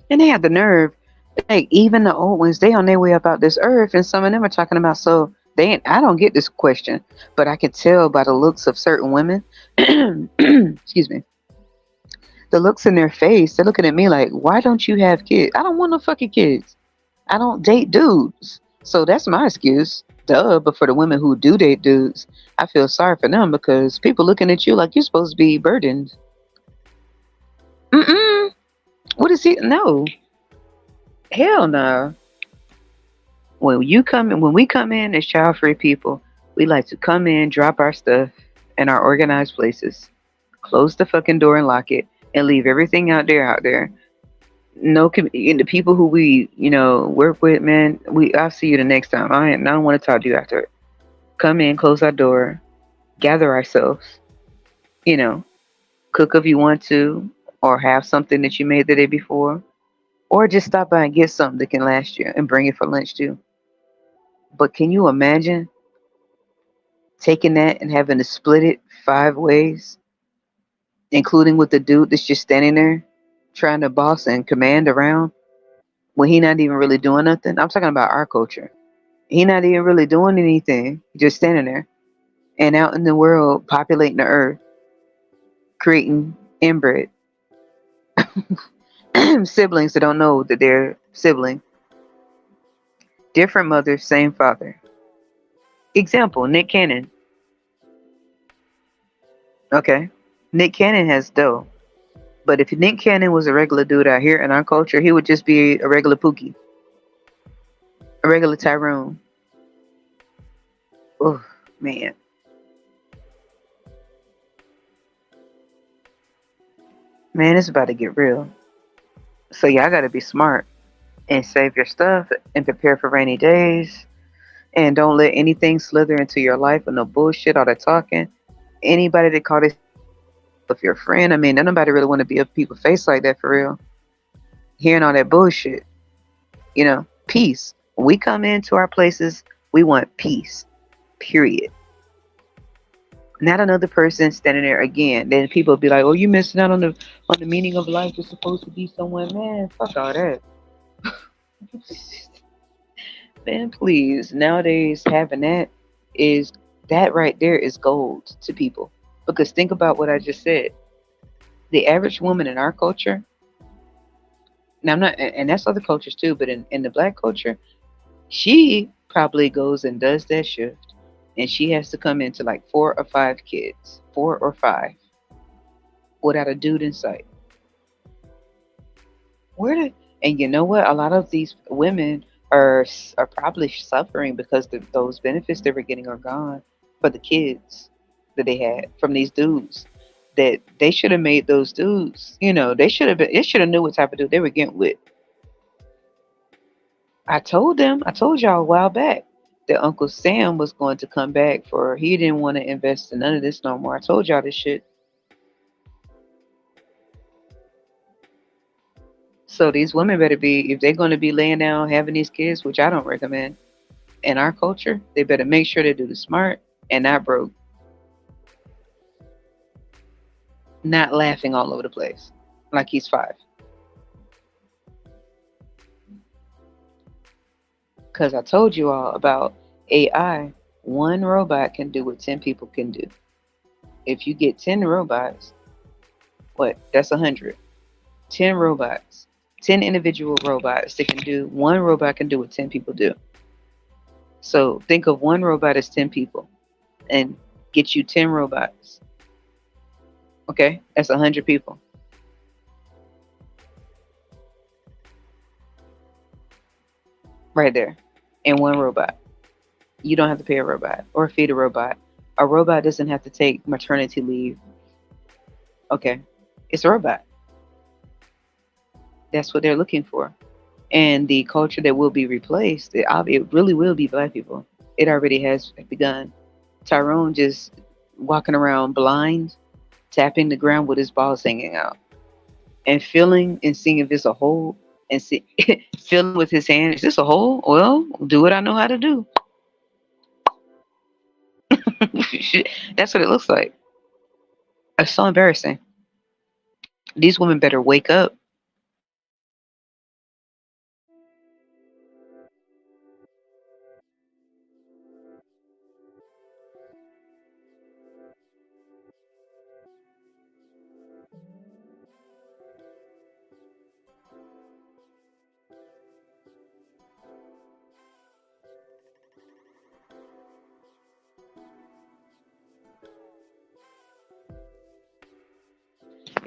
And they have the nerve. Like even the old ones, they on their way up out this earth, and some of them are talking about. So they ain't. I don't get this question, but I can tell by the looks of certain women. Excuse me. The looks in their face. They're looking at me like, "Why don't you have kids?" I don't want no fucking kids. I don't date dudes. So that's my excuse. Duh. But for the women who do date dudes, I feel sorry for them because people looking at you like you're supposed to be burdened. Mm-mm. What is he? No. Hell no. When we come in as child free people, we like to come in, drop our stuff in our organized places, close the fucking door and lock it, and leave everything out there. No, the people who we work with, man. I'll see you the next time. I don't want to talk to you after it. Come in, close our door, gather ourselves. You know, cook if you want to, or have something that you made the day before, or just stop by and get something that can last you and bring it for lunch too. But can you imagine taking that and having to split it 5 ways, including with the dude that's just standing there trying to boss and command around when he not even really doing nothing? I'm talking about our culture. He not even really doing anything, just standing there and out in the world populating the earth, creating inbred siblings that don't know that they're sibling, different mothers, same father. Example: Nick Cannon. Okay, Nick Cannon has dough. But if Nick Cannon was a regular dude out here in our culture, he would just be a regular Pookie, a regular Tyrone. Oh man, man, it's about to get real. So y'all got to be smart. and save your stuff and prepare for rainy days. And don't let anything slither into your life with no bullshit, all that talking. Anybody that call themselves your friend, I mean, nobody really want to be up people's face like that for real. Hearing all that bullshit, peace. When we come into our places, we want peace. Period. Not another person standing there again. Then people be like, "Oh, you missing out on the meaning of life. It's supposed to be someone." Man, fuck all that. Man, please. Nowadays, having is that right there is gold to people. Because think about what I just said. The average woman in our culture, now I'm not, and that's other cultures too, but in the black culture, she probably goes and does that shift, and she has to come into like 4 or 5 kids, 4 or 5, without a dude in sight. Where did, and you know what? A lot of these women are probably suffering because those benefits they were getting are gone for the kids that they had from these dudes. That they should have made those dudes. They should have been. They should have knew what type of dude they were getting with. I told them. I told y'all a while back that Uncle Sam was going to come back for. He didn't want to invest in none of this no more. I told y'all this shit. So these women better be, if they're going to be laying down having these kids, which I don't recommend. In our culture, they better make sure they do the smart and not broke, not laughing all over the place like he's 5. Because I told you all about AI. One robot can do what 10 people can do. If you get 10 robots, what? That's 100. 10 robots, 10 individual robots that can do, one robot can do what 10 people do. So think of one robot as 10 people and get you 10 robots. Okay? That's 100 people right there in one robot. You don't have to pay a robot or feed a robot. A robot doesn't have to take maternity leave. Okay? It's a robot. That's what they're looking for. And the culture that will be replaced, it really will be black people. It already has begun. Tyrone just walking around blind, tapping the ground with his balls hanging out, and feeling and seeing if it's a hole, and see, feeling with his hand, is this a hole? Well, do what I know how to do. That's what it looks like. It's so embarrassing. These women better wake up.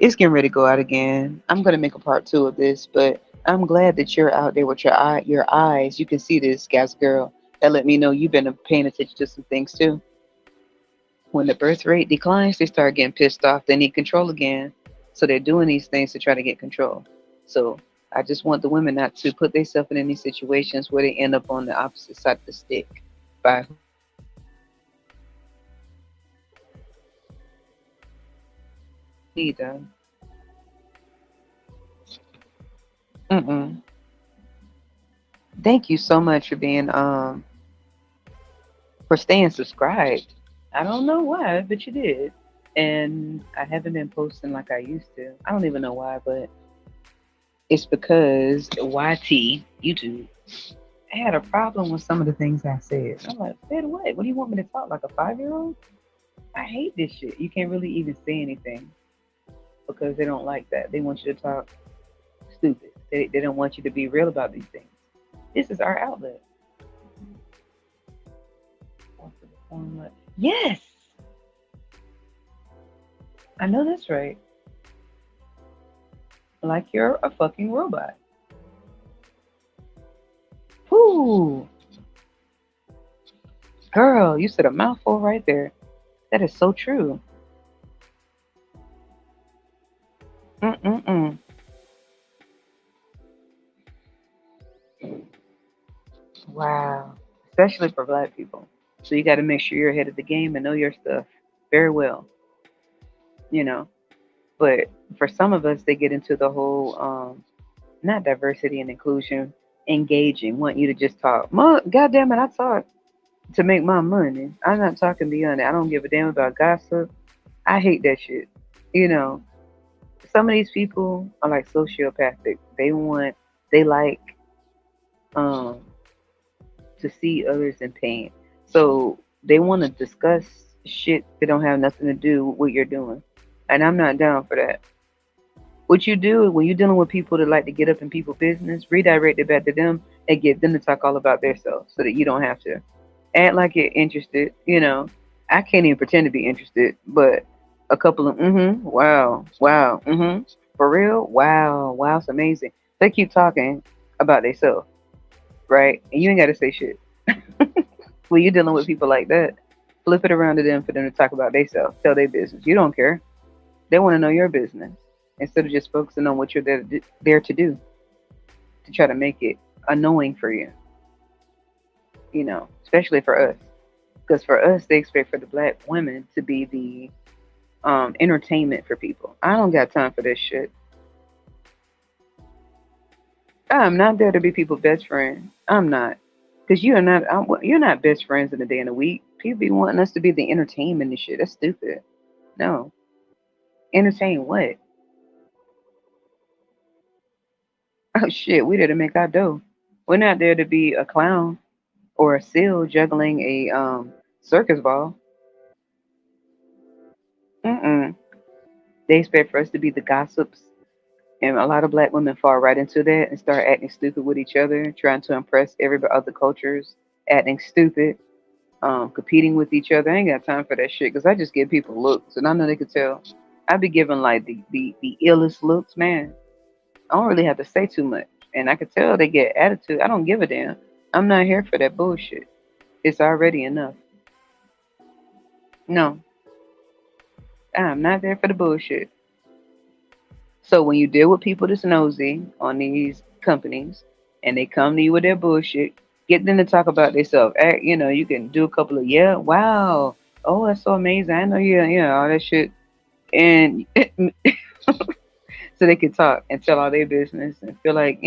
It's getting ready to go out again. I'm gonna make a part 2 of this, but I'm glad that you're out there with your eyes. You can see this, gas girl. That let me know you've been paying attention to some things too. When the birth rate declines, they start getting pissed off. They need control again. So they're doing these things to try to get control. So I just want the women not to put themselves in any situations where they end up on the opposite side of the stick by either. Mm-mm. Thank you so much for being for staying subscribed. I don't know why, but you did. And I haven't been posting like I used to. I don't even know why, but it's because YT YouTube I had a problem with some of the things I said. I'm like, said what? What do you want me to talk like a 5-year-old? I hate this shit. You can't really even say anything because they don't like that. They want you to talk stupid. They don't want you to be real about these things. This is our outlet. Yes, I know that's right. Like you're a fucking robot. Whoo, girl, you said a mouthful right there. That is so true. Mm-mm-mm. especially for black people. So you got to make sure you're ahead of the game and know your stuff very well, you know. But for some of us, they get into the whole not diversity and inclusion, engaging, want you to just talk. God damn it, I talk to make my money. I'm not talking beyond it. I don't give a damn about gossip. I hate that shit. You know, some of these people are like sociopathic. They like um to see others in pain. So they want to discuss shit that don't have nothing to do with what you're doing. And I'm not down for that. What you do when you're dealing with people that like to get up in people's business, redirect it back to them and get them to talk all about themselves so that you don't have to. Act like you're interested, you know. I can't even pretend to be interested, but a couple of wow, wow, for real, wow, wow, it's amazing. They keep talking about themselves, right? And you ain't got to say shit. When you're dealing with people like that, flip it around to them for them to talk about themselves, tell their business. You don't care. They want to know your business instead of just focusing on what you're there to do to try to make it annoying for you, especially for us. Because for us, they expect for the black women to be the entertainment for people. I don't got time for this shit. I'm not there to be people's best friend. I'm not. Because you're not best friends in a day and a week. People be wanting us to be the entertainment and shit. That's stupid. No. Entertain what? Oh shit, we there to make our dough. We're not there to be a clown or a seal juggling a circus ball. Mm-mm. They expect for us to be the gossips, and a lot of black women fall right into that and start acting stupid with each other, trying to impress every other cultures, acting stupid, competing with each other. I ain't got time for that shit because I just give people looks, and I know they could tell. I be giving like the illest looks, man. I don't really have to say too much, and I could tell they get attitude. I don't give a damn. I'm not here for that bullshit. It's already enough. No, I'm not there for the bullshit. So when you deal with people that's nosy on these companies and they come to you with their bullshit, get them to talk about themselves. You can do a couple of wow, oh that's so amazing. I know all that shit, and so they can talk and tell all their business and feel like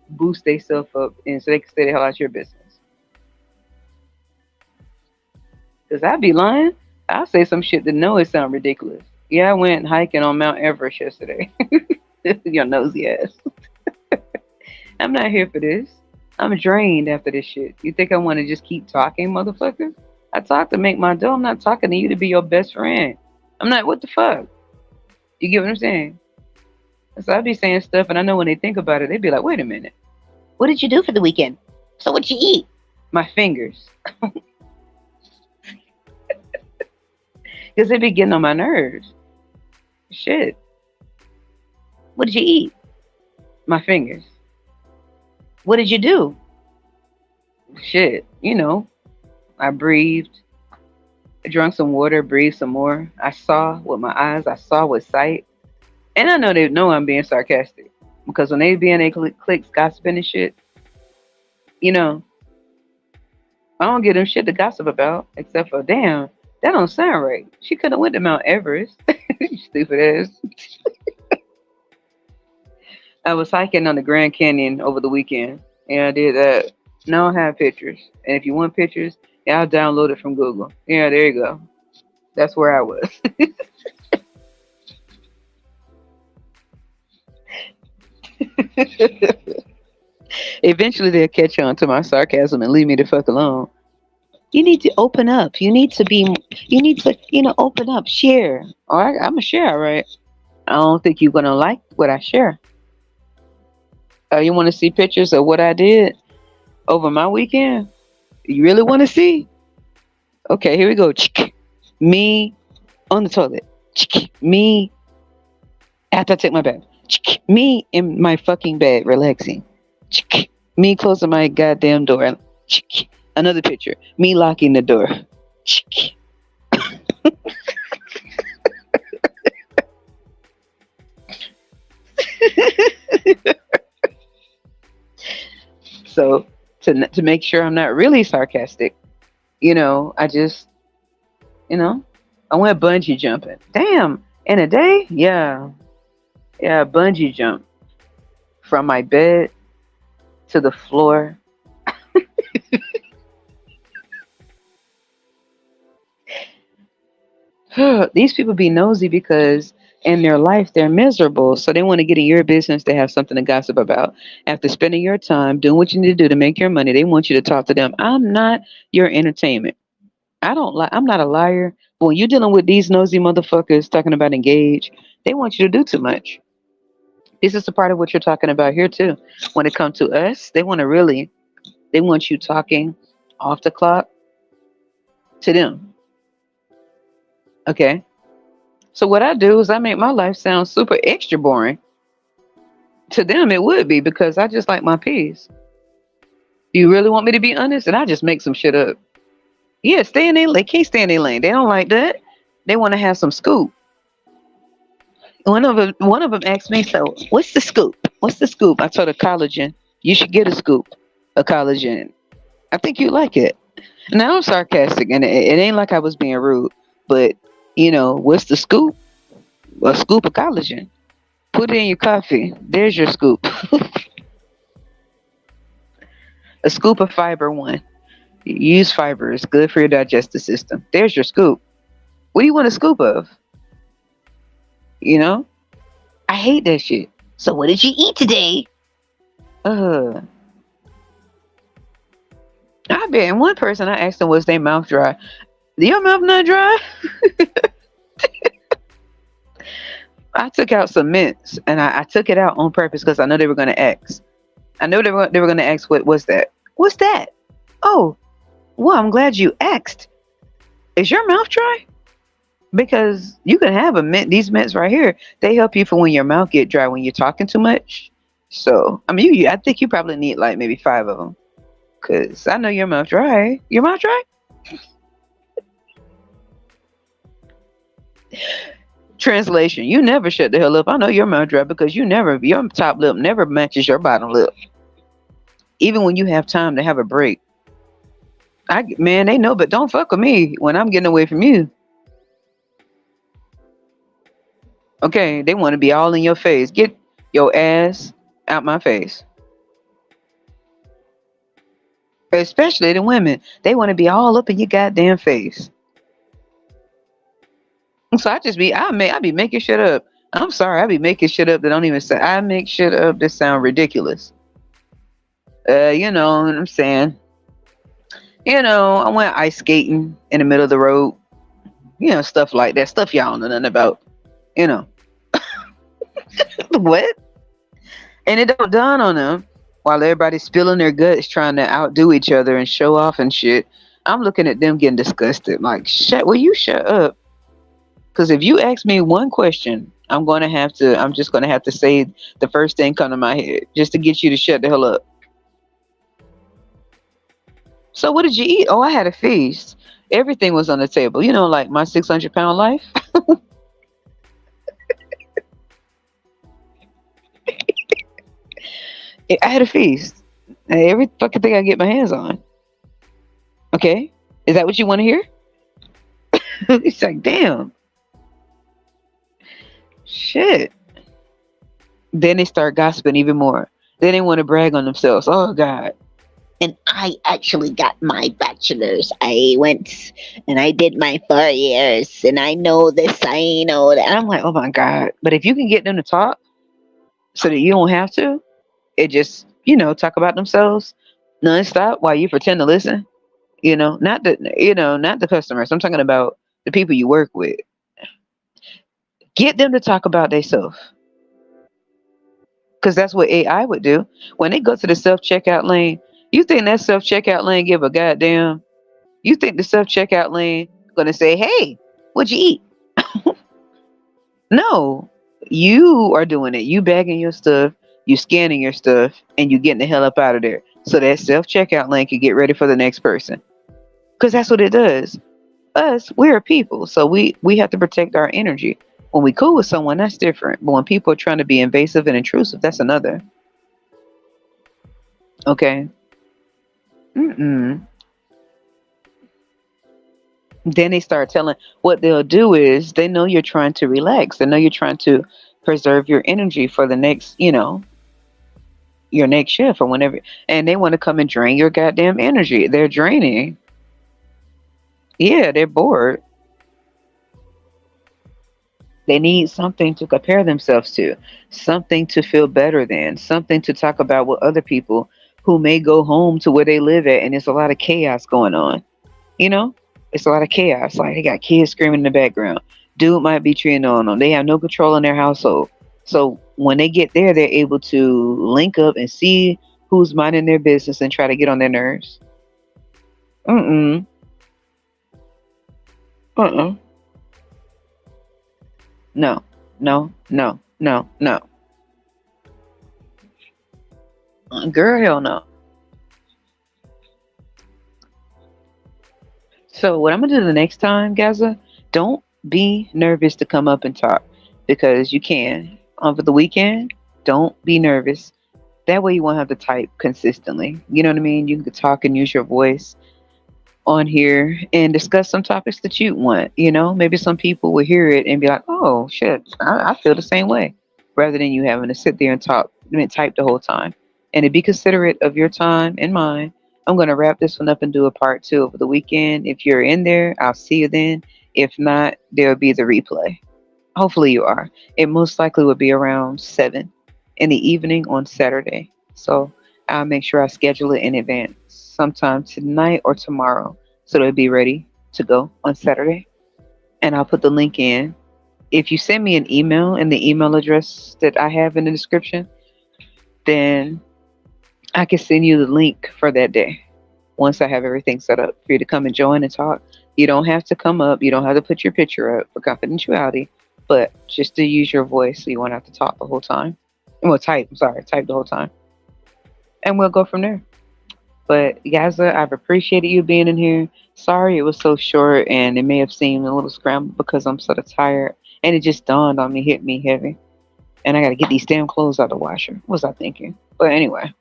boost themselves up, and so they can stay the hell out your business. Cause I'd be lying. I'll say some shit that know it sound ridiculous. Yeah, I went hiking on Mount Everest yesterday. Your nosy ass. I'm not here for this. I'm drained after this shit. You think I want to just keep talking, motherfucker? I talk to make my dough. I'm not talking to you to be your best friend. I'm not, what the fuck? You get what I'm saying? So I'll be saying stuff, and I know when they think about it, they be like, wait a minute. What did you do for the weekend? So what'd you eat? My fingers. Because they be getting on my nerves. Shit. What did you eat? My fingers. What did you do? Shit. I breathed. I drank some water, breathed some more. I saw with my eyes. I saw with sight. And I know they know I'm being sarcastic. Because when they be in their clicks gossiping and shit, I don't get them shit to gossip about. Except for, damn, that don't sound right. She could have went to Mount Everest. Stupid ass. I was hiking on the Grand Canyon over the weekend, and I did that. Now I have pictures, and if you want pictures, yeah, I'll download it from Google. Yeah, there you go. That's where I was. Eventually, they'll catch on to my sarcasm and leave me the fuck alone. You need to open up. You need to be. You need to, open up, share. All right, I'm a share, all right. I don't think you're gonna like what I share. You want to see pictures of what I did over my weekend? You really want to see? Okay, here we go. Me on the toilet. Me after I take my bath. Me in my fucking bed, relaxing. Me closing my goddamn door. Another picture. Me locking the door. So to make sure I'm not really sarcastic. I just, you know, I went bungee jumping. Damn, in a day? Yeah, yeah, bungee jump from my bed to the floor. These people be nosy because in their life they're miserable, so they want to get in your business to have something to gossip about. After spending your time doing what you need to do to make your money, they want you to talk to them. I'm not your entertainment. I don't lie. I'm not a liar. But when you're dealing with these nosy motherfuckers talking about engage, they want you to do too much. This is a part of what you're talking about here too. When it comes to us, they want you talking off the clock to them. Okay. So what I do is I make my life sound super extra boring. To them it would be because I just like my peace. Do you really want me to be honest? And I just make some shit up. Yeah, stay in their they can't stay in their lane. They don't like that. They want to have some scoop. One of them asked me, so what's the scoop? What's the scoop? I told her collagen. You should get a scoop of collagen. I think you like it. Now I'm sarcastic, and it ain't like I was being rude, but what's the scoop? A scoop of collagen. Put it in your coffee. There's your scoop. A scoop of fiber one. Use fiber. It's good for your digestive system. There's your scoop. What do you want a scoop of? You know? I hate that shit. So what did you eat today? Uh I bet. And one person I asked them, was their mouth dry? Your mouth not dry? I took out some mints and I took it out on purpose because I know they were gonna ask. I know they were gonna ask what was that? What's that? Oh, well, I'm glad you asked. Is your mouth dry? Because you can have a mint. These mints right here, they help you for when your mouth get dry when you're talking too much. So I mean, I think you probably need like maybe five of them. Cause I know your mouth dry. Your mouth dry? Translation: you never shut the hell up. I know your mouth dry because your top lip never matches your bottom lip. Even when you have time to have a break. Man, they know, but don't fuck with me when I'm getting away from you. Okay, they want to be all in your face. Get your ass out my face. Especially the women. They want to be all up in your goddamn face. So I be making shit up. I'm sorry, I be making shit up that don't even say. I make shit up that sound ridiculous. You know what I'm saying? I went ice skating in the middle of the road. Stuff like that. Stuff y'all don't know nothing about. You know. What? And it don't dawn on them while everybody's spilling their guts trying to outdo each other and show off and shit. I'm looking at them getting disgusted. Like, will you shut up? Because if you ask me one question, I'm just gonna have to say the first thing come to my head just to get you to shut the hell up. So what did you eat? Oh, I had a feast. Everything was on the table. Like my 600-pound life. I had a feast. Every fucking thing I get my hands on. Okay? Is that what you want to hear? It's like, damn. Shit. Then they start gossiping even more. Then they want to brag on themselves. Oh, God. And I actually got my bachelor's. I went and I did my 4 years and I know this, I know that. And I'm like, oh my God. But if you can get them to talk so that you don't have to, it just, talk about themselves nonstop while you pretend to listen. Not the customers. I'm talking about the people you work with. Get them to talk about themselves. Because that's what AI would do. When they go to the self-checkout lane, you think that self-checkout lane give a goddamn? You think the self-checkout lane gonna say, hey, what'd you eat? No. You are doing it. You bagging your stuff, you scanning your stuff, and you getting the hell up out of there. So that self-checkout lane can get ready for the next person. Because that's what it does. Us, we're people. So we have to protect our energy. When we cool with someone, that's different. But when people are trying to be invasive and intrusive, that's another. Okay. Mm-mm. Then they start telling what they'll do is they know you're trying to relax. They know you're trying to preserve your energy for the next, your next shift or whenever. And they want to come and drain your goddamn energy. They're draining. Yeah, they're bored. They need something to compare themselves to, something to feel better than, something to talk about with other people who may go home to where they live at and there's a lot of chaos going on. You know, it's a lot of chaos. Like they got kids screaming in the background. Dude might be cheating on them. They have no control in their household. So when they get there, they're able to link up and see who's minding their business and try to get on their nerves. Mm-mm. Uh-uh. No. No. No. No. No. Girl, hell no. So what I'm gonna do the next time, Gaza, don't be nervous to come up and talk because you can. Over the weekend, don't be nervous. That way you won't have to type consistently. You know what I mean? You can talk and use your voice on here and discuss some topics that you want. Maybe some people will hear it and be like, "Oh shit, I feel the same way," rather than you having to sit there and talk, type the whole time. And to be considerate of your time and mine, I'm gonna wrap this one up and do a part two over the weekend. If you're in there, I'll see you then. If not, there'll be the replay. Hopefully you are. It most likely will be around 7 in the evening on Saturday. So I'll make sure I schedule it in advance sometime tonight or tomorrow so it'll be ready to go on Saturday. And I'll put the link in. If you send me an email and the email address that I have in the description, then I can send you the link for that day once I have everything set up for you to come and join and talk. You don't have to come up. You don't have to put your picture up for confidentiality, but just to use your voice so you won't have to talk the whole time. Well, type, I'm sorry, type the whole time. And we'll go from there. But Gaza, I've appreciated you being in here. Sorry it was so short and it may have seemed a little scrambled because I'm sort of tired. And it just dawned on me, hit me heavy. And I got to get these damn clothes out of the washer. What was I thinking? But anyway,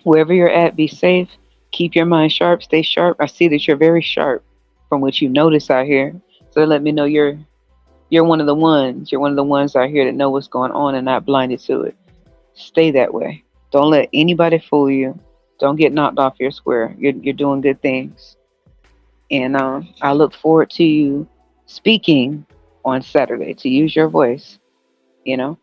wherever you're at, be safe. Keep your mind sharp. Stay sharp. I see that you're very sharp from what you notice out here. So let me know you're one of the ones. You're one of the ones out here that know what's going on and not blinded to it. Stay that way. Don't let anybody fool you. Don't get knocked off your square. You're doing good things. And I look forward to you speaking on Saturday to use your voice, you know,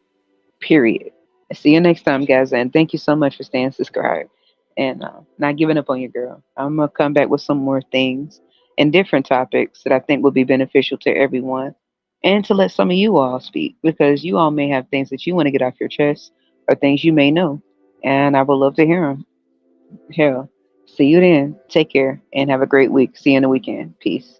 period. See you next time, guys. And thank you so much for staying subscribed and not giving up on your girl. I'm going to come back with some more things and different topics that I think will be beneficial to everyone and to let some of you all speak because you all may have things that you want to get off your chest or things you may know. And I would love to hear them. Hell, see you then. Take care and have a great week. See you in the weekend. Peace.